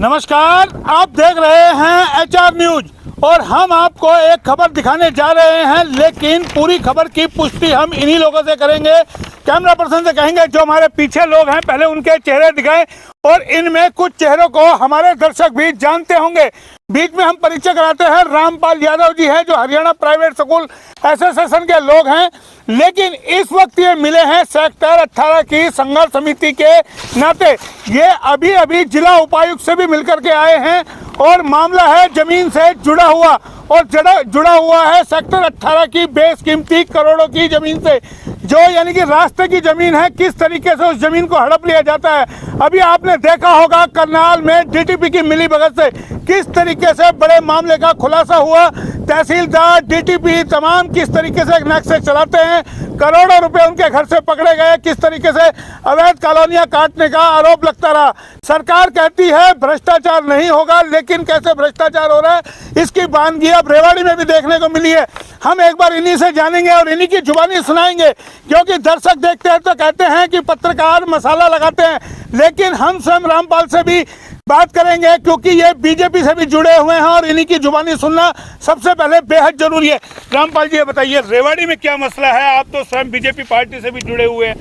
नमस्कार, आप देख रहे हैं HR न्यूज और हम आपको एक खबर दिखाने जा रहे हैं, लेकिन पूरी खबर की पुष्टि हम इन्हीं लोगों से करेंगे। कैमरा पर्सन से कहेंगे जो हमारे पीछे लोग हैं पहले उनके चेहरे दिखाएं, और इनमें कुछ चेहरों को हमारे दर्शक भी जानते होंगे। बीच में हम परिचय कराते हैं, रामपाल यादव जी हैं जो हरियाणा प्राइवेट स्कूल एसोसिएशन के लोग हैं, लेकिन इस वक्त ये मिले हैं सेक्टर 18 की संघर्ष समिति के नाते। ये अभी अभी जिला उपायुक्त से भी मिलकर के आए हैं और मामला है जमीन से जुड़ा हुआ, और जुड़ा हुआ है सेक्टर 18 की बेशकीमती करोड़ों की जमीन से, जो यानी कि रास्ते की जमीन है। किस तरीके से उस जमीन को हड़प लिया जाता है, अभी आपने देखा होगा करनाल में DTP की मिलीभगत से किस तरीके से बड़े मामले का खुलासा हुआ। तहसीलदार, DTP तमाम किस तरीके से नक्शे चलाते हैं, करोड़ों रुपए उनके घर से पकड़े गए, किस तरीके से अवैध कॉलोनियां काटने का आरोप लगता रहा। सरकार कहती है भ्रष्टाचार नहीं होगा, लेकिन कैसे भ्रष्टाचार हो रहा है इसकी बानगी अब रेवाड़ी में भी देखने को मिली है। हम एक बार इन्हीं से जानेंगे और इन्हीं की जुबानी सुनाएंगे, क्योंकि दर्शक देखते हैं तो कहते हैं कि पत्रकार मसाला लगाते हैं, लेकिन हम स्वयं रामपाल से भी बात करेंगे क्योंकि ये बीजेपी से भी जुड़े हुए हैं और इन्हीं की जुबानी सुनना सबसे पहले बेहद जरूरी है। रामपाल जी, ये बताइए रेवाड़ी में क्या मसला है? आप तो स्वयं बीजेपी पार्टी से भी जुड़े हुए हैं,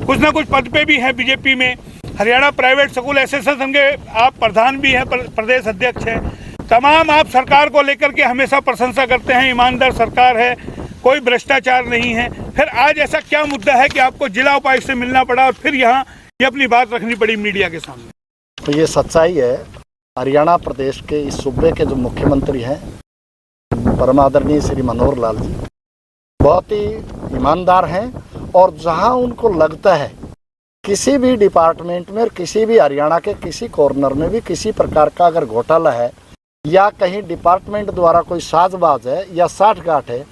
कुछ ना कुछ पद पे भी हैं बीजेपी में, हरियाणा प्राइवेट स्कूल एसोसिएशन के आप प्रधान भी हैं, प्रदेश अध्यक्ष हैं। तमाम आप सरकार को लेकर के हमेशा प्रशंसा करते हैं, ईमानदार सरकार है, कोई भ्रष्टाचार नहीं है। फिर आज ऐसा क्या मुद्दा है कि आपको जिला उपायुक्त से मिलना पड़ा और फिर यहाँ ये अपनी बात रखनी पड़ी मीडिया के सामने? तो ये सच्चाई है, हरियाणा प्रदेश के इस सूबे के जो मुख्यमंत्री हैं परमादरणीय श्री मनोहर लाल जी बहुत ही ईमानदार हैं, और जहां उनको लगता है किसी भी डिपार्टमेंट में, किसी भी हरियाणा के किसी कॉर्नर में भी किसी प्रकार का अगर घोटाला है या कहीं डिपार्टमेंट द्वारा कोई साजबाज है या साठगांठ है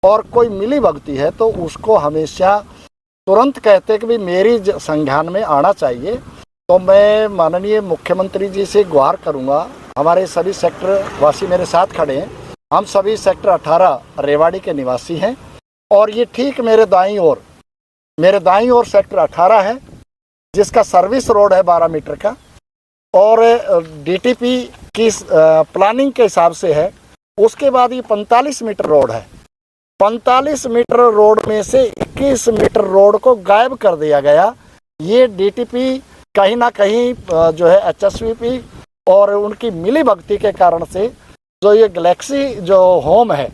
और कोई मिलीभगती है, तो उसको हमेशा तुरंत कहते हैं कि भाई मेरी संज्ञान में आना चाहिए। तो मैं माननीय मुख्यमंत्री जी से गुहार करूंगा, हमारे सभी सेक्टर वासी मेरे साथ खड़े हैं, हम सभी सेक्टर 18 रेवाड़ी के निवासी हैं, और ये ठीक मेरे दाईं ओर सेक्टर 18 है जिसका सर्विस रोड है 12 मीटर का, और DTP की प्लानिंग के हिसाब से है। उसके बाद ये 45 मीटर रोड है, 45 मीटर रोड में से 21 मीटर रोड को गायब कर दिया गया। ये DTP कहीं ना कहीं जो है HSVP और उनकी मिलीभगती के कारण से जो ये गैलेक्सी जो होम है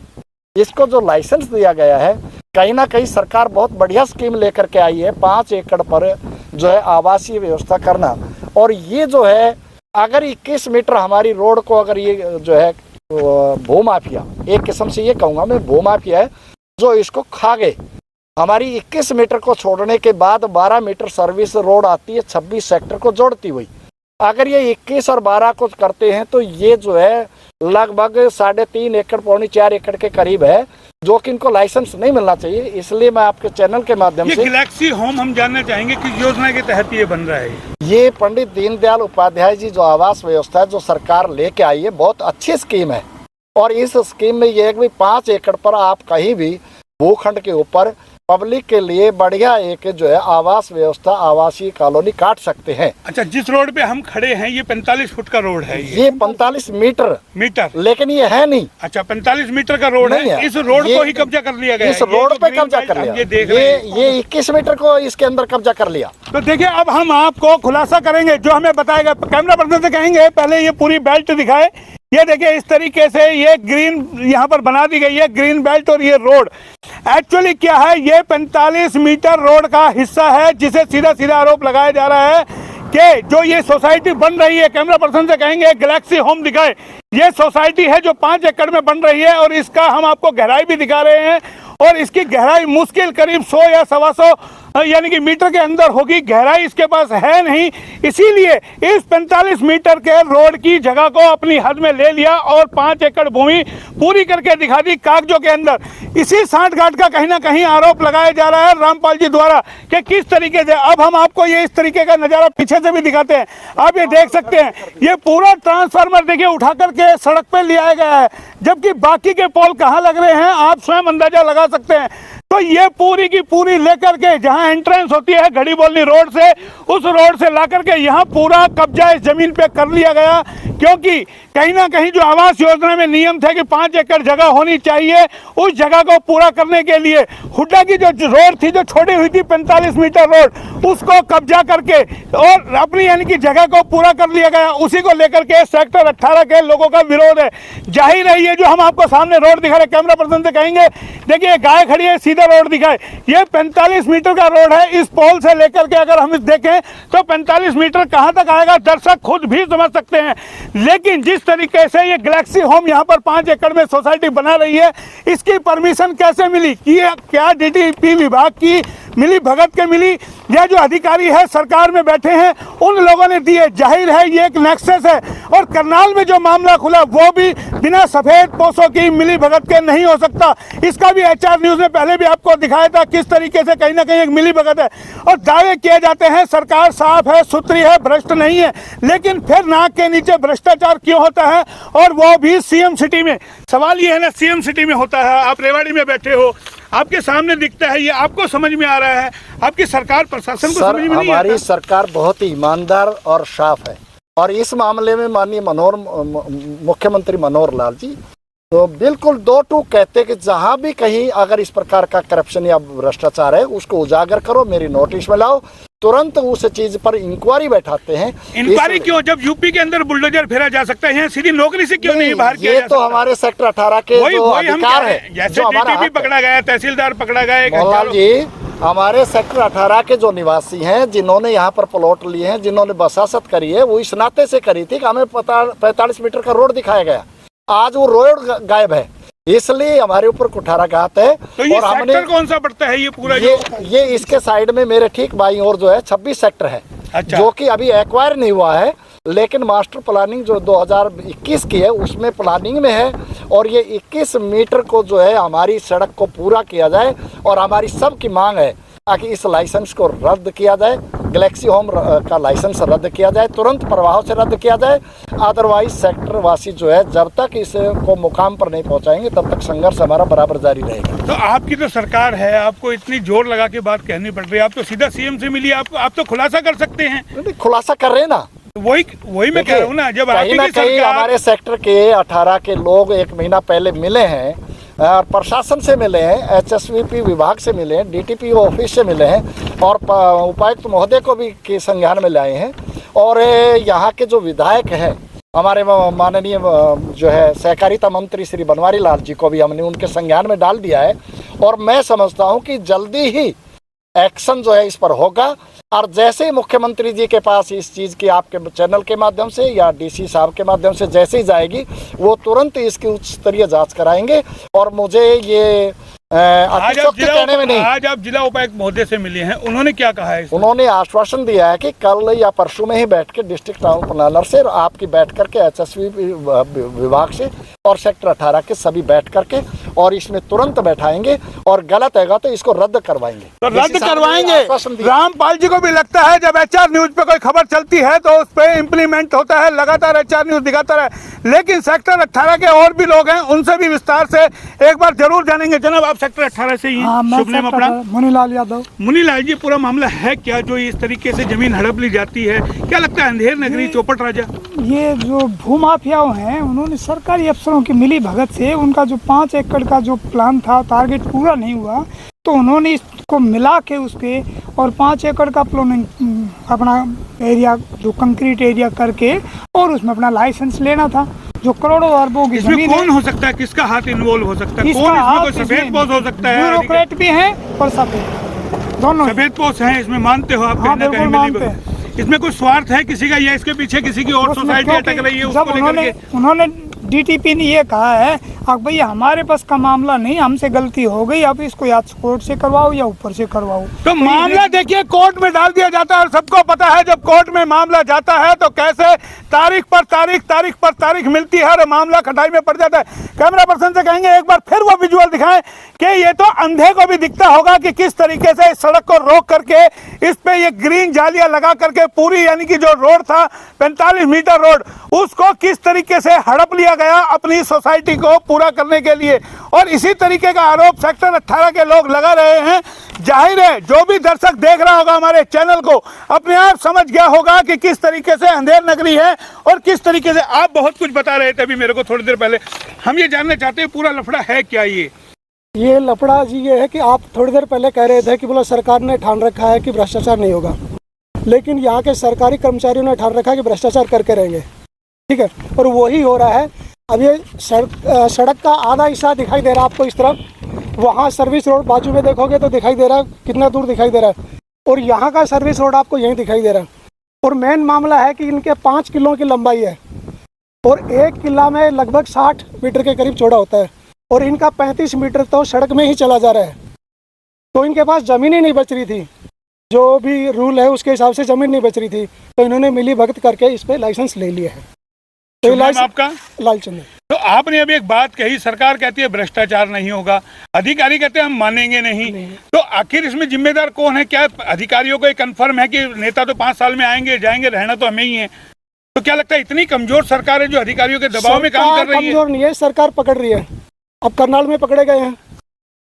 इसको जो लाइसेंस दिया गया है, कहीं ना कहीं सरकार बहुत बढ़िया स्कीम लेकर के आई है, 5 एकड़ पर जो है आवासीय व्यवस्था करना। और ये जो है अगर 21 मीटर हमारी रोड को अगर ये जो है भूमाफिया, एक किस्म से ये कहूँगा मैं भूमाफिया है जो इसको खा गए। हमारी 21 मीटर को छोड़ने के बाद 12 मीटर सर्विस रोड आती है 26 सेक्टर को जोड़ती हुई। अगर ये 21 और 12 को करते हैं तो ये जो है लगभग 3.5 एकड़, 4 एकड़ के करीब है, जो कि इनको लाइसेंस नहीं मिलना चाहिए। इसलिए मैं आपके चैनल के माध्यम से गैलेक्सी होम हम जानना चाहेंगे कि योजना के तहत ये बन रहा है। ये पंडित दीनदयाल उपाध्याय जी जो आवास व्यवस्था है जो सरकार लेके आई है, बहुत अच्छी स्कीम है। और इस स्कीम में ये है कि 5 एकड़ पर आप कहीं भी भूखंड के ऊपर पब्लिक के लिए बढ़िया एक जो है आवास व्यवस्था, आवासीय कॉलोनी काट सकते हैं। अच्छा, जिस रोड पे हम खड़े हैं ये 45 फुट का रोड है? ये 45 मीटर, लेकिन ये है नहीं। अच्छा, 45 मीटर का रोड है। इस रोड को ही कब्जा कर लिया गया, इस रोड पे कब्जा कर लिया। ये 21 मीटर को इसके अंदर कब्जा कर लिया। तो देखिए, अब हम आपको खुलासा करेंगे जो हमें बताएगा। कैमरा पर्सन से कहेंगे पहले ये पूरी बेल्ट दिखाए। ये देखिए इस तरीके से ये ग्रीन यहाँ पर बना दी गई है, ग्रीन बेल्ट। और ये रोड एक्चुअली क्या है, ये 45 मीटर रोड का हिस्सा है, जिसे सीधा सीधा आरोप लगाया जा रहा है कि जो ये सोसाइटी बन रही है, कैमरा पर्सन से कहेंगे गैलेक्सी होम दिखाए। ये सोसाइटी है जो 5 एकड़ में बन रही है, और इसका हम आपको गहराई भी दिखा रहे हैं, और इसकी गहराई मुश्किल करीब 100 या 125 यानी कि मीटर के अंदर होगी। गहराई इसके पास है नहीं, इसीलिए इस 45 मीटर के रोड की जगह को अपनी हद में ले लिया और 5 एकड़ भूमि पूरी करके दिखा दी कागजों के अंदर। इसी सांठगांठ का कहीं ना कहीं आरोप लगाया जा रहा है रामपाल जी द्वारा कि किस तरीके से। अब हम आपको ये इस तरीके का नजारा पीछे से भी दिखाते हैं। आप ये देख सकते हैं, ये पूरा ट्रांसफार्मर देखिए उठा करके सड़क पे ले आया गया है, जबकि बाकी के पोल कहाँ लग रहे हैं आप स्वयं अंदाजा लगा सकते हैं। तो ये पूरी की पूरी लेकर के जहां एंट्रेंस होती है घड़ी बोलनी रोड से, उस रोड से ला करके यहाँ पूरा कब्जा इस जमीन पे कर लिया गया, क्योंकि कहीं ना कहीं जो आवास योजना में नियम थे कि 5 एकड़ जगह होनी चाहिए, उस जगह को पूरा करने के लिए हुड्डा की जो रोड थी, जो छोड़ी हुई थी 45 मीटर रोड, उसको कब्जा करके और अपनी यानी कि जगह को पूरा कर लिया गया। उसी को लेकर के सेक्टर 18 के लोगों का विरोध है। जाहिर है ये जो हम आपको सामने रोड दिखा रहे, कैमरा पर्सन से कहेंगे देखिए गाय खड़ी है, सीधा रोड दिखाए, ये 45 मीटर का रोड है। इस पोल से लेकर के अगर हम देखें तो 45 मीटर कहां तक आएगा दर्शक खुद भी समझ सकते हैं। लेकिन जिस तरीके से ये गैलेक्सी होम यहां पर 5 एकड़ में सोसाइटी बना रही है, इसकी परमिशन कैसे मिली? कि क्या डीटीपी विभाग की मिली भगत के मिली, या जो अधिकारी है सरकार में बैठे हैं उन लोगों ने दिए? जाहिर है ये एक नेक्सस है। और करनाल में जो मामला खुला वो भी बिना सफेद पोशों की मिली भगत के नहीं हो सकता। इसका भी HR न्यूज ने पहले भी आपको दिखाया था किस तरीके से कहीं ना कहीं एक मिली भगत है और दावे किए जाते हैं सरकार साफ है, सुथरी है, भ्रष्ट नहीं है, लेकिन फिर नाक के नीचे भ्रष्टाचार क्यों होता है, और वो भी CM सिटी में। सवाल ये है ना, CM सिटी में होता है, आप रेवाड़ी में बैठे हो, आपके सामने दिखता है, ये आपको समझ में आ रहा है, आपकी सरकार प्रशासन को समझ में नहीं आता। हमारी सरकार बहुत ही ईमानदार और साफ है, और इस मामले में माननीय मुख्यमंत्री मनोहर लाल जी तो बिल्कुल 2 टूक कहते कि जहां भी कहीं अगर इस प्रकार का करप्शन या भ्रष्टाचार है उसको उजागर करो, मेरी नोटिस में लाओ, तुरंत उस चीज पर इंक्वायरी बैठाते हैं। इंक्वायरी क्यों? जब यूपी के अंदर बुलडोजर फेरा जा सकता है, सीधी नौकरी से क्यों नहीं बाहर किया जा सकता? ये तो हमारे सेक्टर 18 के जो अधिकार है, जैसे डीटीपी पकड़ा गया, तहसीलदार पकड़ा गया जी, हमारे सेक्टर 18 के जो निवासी हैं जिन्होंने यहाँ पर प्लॉट लिए हैं, जिन्होंने बसासत करी है, वो इस नाते से करी थी कि हमें 45 मीटर का रोड दिखाया गया, आज वो रोड गायब है, इसलिए हमारे ऊपर कुठाराघात है। तो ये और हमने कौन सा पड़ता है ये पूरा? ये इसके साइड में मेरे ठीक बाईं ओर जो है 26 सेक्टर है। अच्छा। जो कि अभी एक्वायर नहीं हुआ है, लेकिन मास्टर प्लानिंग जो 2021 की है उसमें प्लानिंग में है, और ये 21 मीटर को जो है हमारी सड़क को पूरा किया जाए, और हमारी सबकी मांग है ताकि इस लाइसेंस को रद्द किया जाए, गैलेक्सी होम का लाइसेंस रद्द किया जाए, तुरंत प्रभाव से रद्द किया जाए। अदरवाइज सेक्टर वासी जो है जब तक इसको मुकाम पर नहीं पहुंचाएंगे तब तक संघर्ष हमारा बराबर जारी रहेगा। तो आपकी तो सरकार है, आपको इतनी जोर लगा के बात कहनी पड़ रही है, आप तो सीधा CM से मिलिए, आप तो खुलासा कर सकते हैं। खुलासा कर रहे हैं ना, वही मैं कह रहा हूँ ना, जब कहीं ना कहीं हमारे सेक्टर के 18 के लोग 1 महीना पहले मिले हैं, और प्रशासन से मिले हैं, HSVP विभाग से मिले हैं, DTP ऑफिस से मिले हैं, और उपायुक्त महोदय को भी के संज्ञान में लाए हैं, और यहाँ के जो विधायक हैं हमारे माननीय जो है सहकारिता मंत्री श्री बनवारी लाल जी को भी हमने उनके संज्ञान में डाल दिया है, और मैं समझता हूँ कि जल्दी ही एक्शन जो है इस पर होगा। और जैसे ही मुख्यमंत्री जी के पास इस चीज़ की आपके चैनल के माध्यम से या DC साहब के माध्यम से जैसे ही जाएगी, वो तुरंत इसकी उच्च स्तरीय जांच कराएंगे। और मुझे ये आज आप जिला उपायुक्त महोदय से मिले हैं, उन्होंने क्या कहा है? उन्होंने आश्वासन दिया है कि कल या परसों में ही बैठ के डिस्ट्रिक्ट टाउन प्लानर से आपकी बैठ करके HSV विभाग से और सेक्टर 18 के सभी बैठ करके और इसमें तुरंत बैठाएंगे, और गलत हैगा तो इसको रद्द करवाएंगे। तो रद्द करवाएंगे। रामपाल जी को भी लगता है जब HR न्यूज पे कोई खबर चलती है तो उस पर इम्प्लीमेंट होता है, लगातार HR न्यूज दिखाता रहे, लेकिन सेक्टर 18 के और भी लोग हैं, उनसे भी विस्तार से एक बार जरूर जानेंगे। जनाब आप सेक्टर 18 से ही शुभ नाम अपना? मुनीलाल यादव। मुनीलाल जी, पूरा मामला है क्या जो इस तरीके से जमीन हड़प ली जाती है? क्या लगता है अंधेर नगरी चौपट राजा? ये जो भूमाफियाओं हैं उन्होंने सरकारी अफसरों की मिली भगत से उनका जो 5 एकड़ का जो प्लान था, टारगेट पूरा नहीं हुआ, तो उन्होंने इसको मिला के उसके और 5 एकड़ का प्लानिंग अपना एरिया जो कंक्रीट एरिया करके और उसमें अपना लाइसेंस लेना था, जो करोड़ों अरबों की जमीन है। कौन हो सकता है, किसका हाथ इन्वॉल्व हो सकता है? कौन इसमें? कोई सफेद पोश हो सकता है? ब्यूरोक्रेट भी हैं और सफेद दोनों सफेद पोश हैं, इसमें मानते हो आप? हाँ, बिल्कुल मानते हैं। इसमें कोई स्वार्थ है किसी का, या इसके पीछे किसी की और सोसाइटी अटक रही है उसको लेकर के? उन्होंने DTP ने ये कहा है अब भैया हमारे पास का मामला नहीं, हमसे गलती हो गई, अब इसको या कोर्ट से करवाओ या ऊपर से करवाओ। तो मामला देखिए कोर्ट में डाल दिया जाता है, और सबको पता है जब कोर्ट में मामला जाता है तो कैसे तारीख पर तारीख मिलती है और मामला खटाई में पड़ जाता है। कैमरा पर्सन से कहेंगे एक बार फिर वो विजुअल दिखाएं कि ये तो अंधे को भी दिखता होगा कि किस तरीके से इस सड़क को रोक करके इस पे ये ग्रीन जालियां लगा करके पूरी यानी कि जो रोड था 45 मीटर रोड, उसको किस तरीके से हड़प लिया गया अपनी सोसाइटी को पूरा करने के लिए। और इसी तरीके का आरोप सेक्टर 18 के लोग लगा रहे हैं। जाहिर है जो भी दर्शक देख रहा होगा हमारे चैनल को अपने आप समझ गया होगा कि किस तरीके से अंधेर नगरी है और किस तरीके से। आप बहुत कुछ बता रहे थे अभी मेरे को थोड़ी देर पहले, हम ये जानना चाहते हैं पूरा लफड़ा है क्या। ये लफड़ा जी ये है कि आप थोड़ी देर पहले कह रहे थे कि बोला सरकार ने ठान रखा है कि भ्रष्टाचार नहीं होगा, लेकिन यहाँ के सरकारी कर्मचारियों ने ठान रखा है कि भ्रष्टाचार करके रहेंगे, ठीक है, और वही हो रहा है। अब ये सड़क का आधा हिस्सा दिखाई दे रहा है आपको इस तरफ, वहाँ सर्विस रोड बाजू में देखोगे तो दिखाई दे रहा है, कितना दूर दिखाई दे रहा है, और यहाँ का सर्विस रोड आपको यहीं दिखाई दे रहा है। और मेन मामला है कि इनके 5 किलों की लंबाई है और 1 किला में लगभग 60 मीटर के करीब चौड़ा होता है, और इनका 35 मीटर तो सड़क में ही चला जा रहा है। तो इनके पास ज़मीन ही नहीं बच रही थी, जो भी रूल है उसके हिसाब से ज़मीन नहीं बच रही थी, तो इन्होंने मिली भगत करके इस पे लाइसेंस ले लिया है। तो आपका लालचंद। तो आपने अभी एक बात कही, सरकार कहती है भ्रष्टाचार नहीं होगा, अधिकारी कहते हैं हम मानेंगे नहीं। तो आखिर इसमें जिम्मेदार कौन है? क्या अधिकारियों को कंफर्म है कि नेता तो 5 साल में आएंगे जाएंगे, रहना तो हमें ही है? तो क्या लगता है इतनी कमजोर सरकार है जो अधिकारियों के दबाव में काम कर रही है? कमजोर नहीं है, सरकार पकड़ रही है। अब करनाल में पकड़े गए हैं,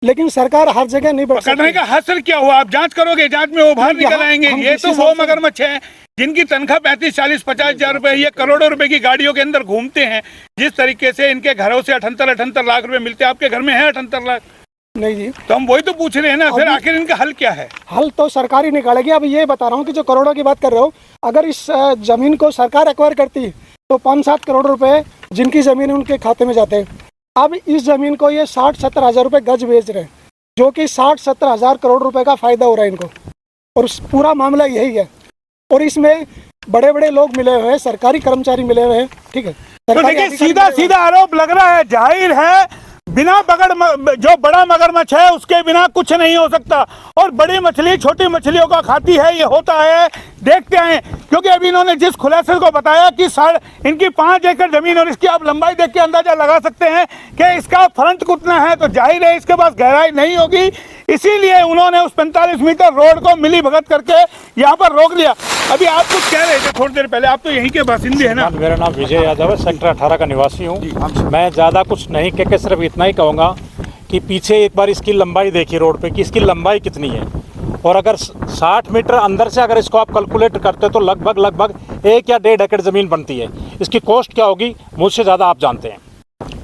लेकिन सरकार हर जगह नहीं पकड़ने का हासिल क्या हुआ? आप जांच करोगे, जांच में वो बाहर निकल आएंगे। ये तो वो मगरमच्छ है जिनकी तनख्वाह 35, 40, 50 हजार रुपए, ये करोड़ों रुपए की गाड़ियों के अंदर घूमते हैं। जिस तरीके से इनके घरों से 78 लाख रुपए मिलते हैं, आपके घर में है 78 लाख? नहीं जी। तो हम वही तो पूछ रहे हैं ना, फिर आखिर इनका हल क्या है? हल तो सरकार ही निकालेगी। अब ये बता रहा हूँ कि जो करोड़ों की बात कर रहे हो, अगर इस जमीन को सरकार एक्वायर करती तो 5-7 करोड़ रुपए जिनकी जमीन उनके खाते में जाते हैं। अब इस जमीन को ये 60-70 हजार रुपए गज बेच रहे हैं, जो कि 60-70 हजार करोड़ रुपए का फायदा हो रहा है इनको, और पूरा मामला यही है। और इसमें बड़े बड़े लोग मिले हुए हैं, सरकारी कर्मचारी मिले हुए हैं, ठीक है। तो देखिए सीधा आरोप लग रहा है, जाहिर है बिना जो बड़ा मगरमच्छ है उसके बिना कुछ नहीं हो सकता, और बड़ी मछली छोटी मछलियों का खाती है, ये होता है। देखते हैं, क्योंकि अभी इन्होंने जिस खुलासे को बताया कि इनकी 5 एकड़ जमीन, और इसकी आप लंबाई देख के अंदाजा लगा सकते हैं कि इसका फ्रंट कितना है, तो जाहिर है इसके पास गहराई नहीं होगी। इसीलिए उन्होंने उस 45 मीटर रोड को मिली भगत करके यहाँ पर रोक लिया। अभी आप कुछ कह रहे थे थोड़ी देर पहले, आप तो यहीं के बासिंदे हैं ना? मेरा नाम विजय यादव है, सेक्टर 18 का निवासी हूँ। मैं ज़्यादा कुछ नहीं कह के सिर्फ इतना ही कहूँगा कि पीछे एक बार इसकी लंबाई देखिए रोड पे कि इसकी लंबाई कितनी है, और अगर 60 मीटर अंदर से अगर इसको आप कैलकुलेट करते हो तो लगभग 1 या 1.5 एकड़ ज़मीन बनती है। इसकी कॉस्ट क्या होगी मुझसे ज़्यादा आप जानते हैं।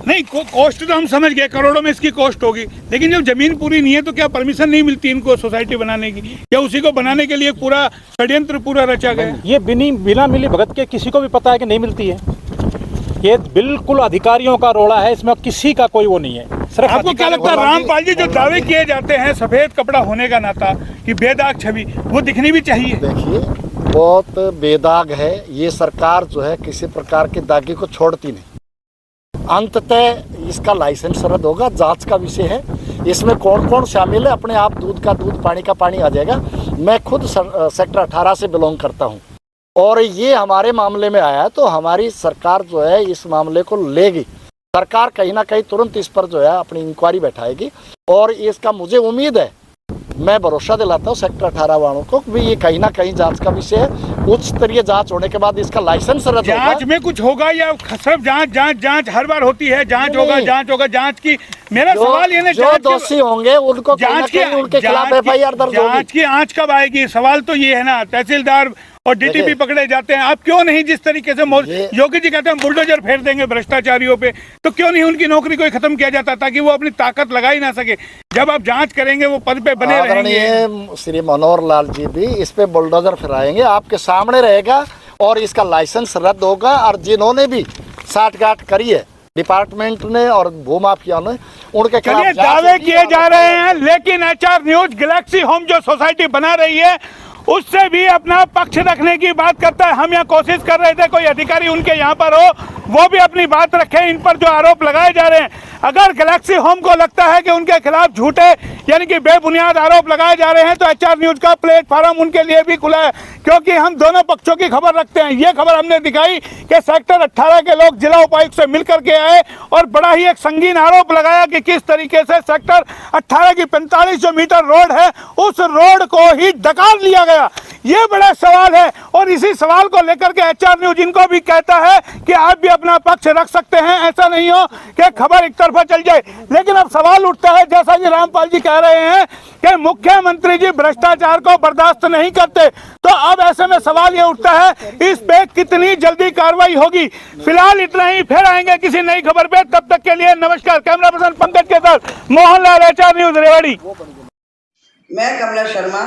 नहीं, कॉस्ट तो हम समझ गए, करोड़ों में इसकी कॉस्ट होगी, लेकिन जब जमीन पूरी नहीं है तो क्या परमिशन नहीं मिलती इनको सोसाइटी बनाने की? या उसी को बनाने के लिए पूरा षड्यंत्र पूरा रचा गया? ये बिना मिली भगत के किसी को भी पता है कि नहीं मिलती है। ये बिल्कुल अधिकारियों का रोड़ा है, इसमें किसी का कोई वो नहीं है। सिर्फ आपको क्या लगता है रामपाल जी, जो दावे किए जाते हैं सफेद कपड़ा होने का नाता कि बेदाग छवि, वो दिखनी भी चाहिए? देखिए बहुत बेदाग है ये सरकार, जो है किसी प्रकार के दागे को छोड़ती नहीं। अंततः इसका लाइसेंस रद्द होगा, जांच का विषय है। इसमें कौन कौन शामिल है, अपने आप दूध का दूध पानी का पानी आ जाएगा। मैं खुद सेक्टर 18 से बिलोंग करता हूं, और ये हमारे मामले में आया, तो हमारी सरकार जो है इस मामले को लेगी। सरकार कहीं ना कहीं तुरंत इस पर जो है अपनी इंक्वायरी बैठाएगी, और इसका मुझे उम्मीद है, मैं भरोसा दिलाता हूँ सेक्टर 18 वालों को भी ये कहीं ना कहीं जांच का विषय है। उच्च स्तरीय जांच होने के बाद इसका लाइसेंस रद्द होगा। जांच में कुछ होगा या सिर्फ जांच हर बार होती है? जांच होगा जांच की मेरा सवाल ये ना, जो दोषी होंगे उनको जांच की उनके खिलाफ FIR दर्ज होगी। जांच की आंच कब आएगी? सवाल तो ये है ना, तहसीलदार और DTP पकड़े जाते हैं, आप क्यों नहीं जिस तरीके से योगी जी कहते हैं बुलडोजर फेर देंगे भ्रष्टाचारियों पे, तो क्यों नहीं उनकी नौकरी को खत्म किया जाता ताकि वो अपनी ताकत लगा ही ना सके? जब आप जांच करेंगे वो पद पे बने रहेंगे। श्री मनोहर लाल जी भी इस पे बुलडोजर फिराएंगे, आपके सामने रहेगा, और इसका लाइसेंस रद्द होगा। और जिन्होंने भी साठगांठ करी है डिपार्टमेंट ने और भूमाफिया ने, उनके खिलाफ दावे किए जा रहे हैं, लेकिन HR न्यूज गैलेक्सी होम जो सोसाइटी बना रही है उससे भी अपना पक्ष रखने की बात करता है। हम यहाँ कोशिश कर रहे थे कोई अधिकारी उनके यहाँ पर हो वो भी अपनी बात रखें इन पर जो आरोप लगाए जा रहे हैं। अगर गैलेक्सी होम को लगता है कि उनके खिलाफ झूठे यानी कि बेबुनियाद आरोप लगाए जा रहे हैं तो एचआर न्यूज का प्लेटफॉर्म उनके लिए भी खुला है, क्योंकि हम दोनों पक्षों की खबर रखते हैं। ये खबर हमने दिखाई कि सेक्टर 18 के लोग जिला उपायुक्त से मिलकर के आए और बड़ा ही एक संगीन आरोप लगाया कि किस तरीके से सेक्टर 18 की 45 मीटर रोड है उस रोड को ही डकार लिया गया। ये बड़ा सवाल है और इसी सवाल को लेकर के एचआर न्यूज इनको भी कहता है कि आप भी अपना पक्ष रख सकते हैं, ऐसा नहीं हो कि खबर एक तरफा चल जाए। लेकिन अब सवाल उठता है, जैसा कि रामपाल जी कह रहे हैं कि मुख्यमंत्री जी भ्रष्टाचार को बर्दाश्त नहीं करते, तो अब ऐसे में सवाल ये उठता है इस पे कितनी जल्दी कार्रवाई होगी। फिलहाल इतना ही, फिर आएंगे किसी नई खबर पे। तब तक के लिए नमस्कार। कैमरा पर्सन पंकज के साथ मोहनलाल, एचआर न्यूज रेवाड़ी। मैं कमला शर्मा,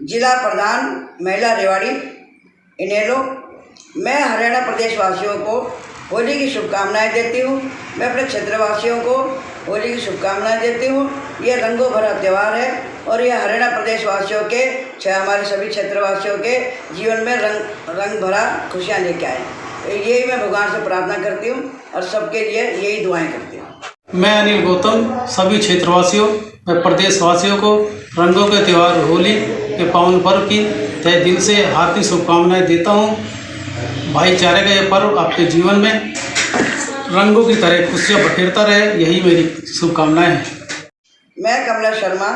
जिला प्रधान महिला रेवाड़ी इनेलो। मैं हरियाणा प्रदेश वासियों को होली की शुभकामनाएं देती हूँ। मैं अपने क्षेत्रवासियों को होली की शुभकामनाएं देती हूँ। यह रंगों भरा त्यौहार है और यह हरियाणा प्रदेश वासियों के हमारे सभी क्षेत्रवासियों के जीवन में रंग भरा खुशियाँ लेके आए। यही मैं भगवान से प्रार्थना करती हूँ और सबके लिए यही दुआएं करती हूँ। मैं अनिल गौतम सभी क्षेत्रवासियों व प्रदेशवासियों को रंगों के त्यौहार होली के पावन पर्व की तहे दिल से हार्दिक शुभकामनाएं देता हूं। भाईचारे का यह पर्व आपके जीवन में रंगों की तरह खुशियां बखेरता रहे, यही मेरी शुभकामनाएं हैं। मैं कमला शर्मा,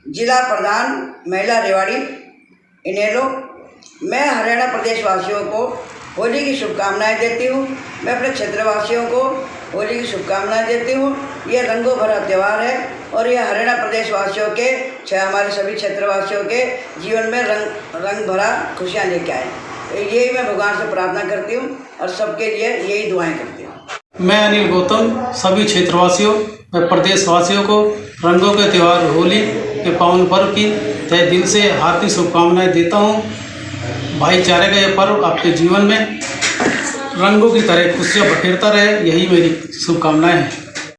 जिला प्रधान महिला रेवाड़ी इनेलो। मैं हरियाणा प्रदेश वासियों को होली की शुभकामनाएं देती हूँ। मैं अपने क्षेत्रवासियों को होली की शुभकामनाएं देती हूँ। यह रंगों भरा त्यौहार है और यह हरियाणा प्रदेश वासियों के हमारे सभी क्षेत्रवासियों के जीवन में रंग भरा खुशियाँ लेके आए। यही मैं भगवान से प्रार्थना करती हूँ और सबके लिए यही दुआएं करती हूँ। मैं अनिल गौतम सभी क्षेत्रवासियों व प्रदेशवासियों को रंगों के त्यौहार होली के पावन पर्व की तहे दिल से हार्दिक शुभकामनाएं देता हूँ। भाईचारे का यह पर्व आपके जीवन में रंगों की तरह खुशियां बखेरता रहे, यही मेरी शुभकामनाएं हैं।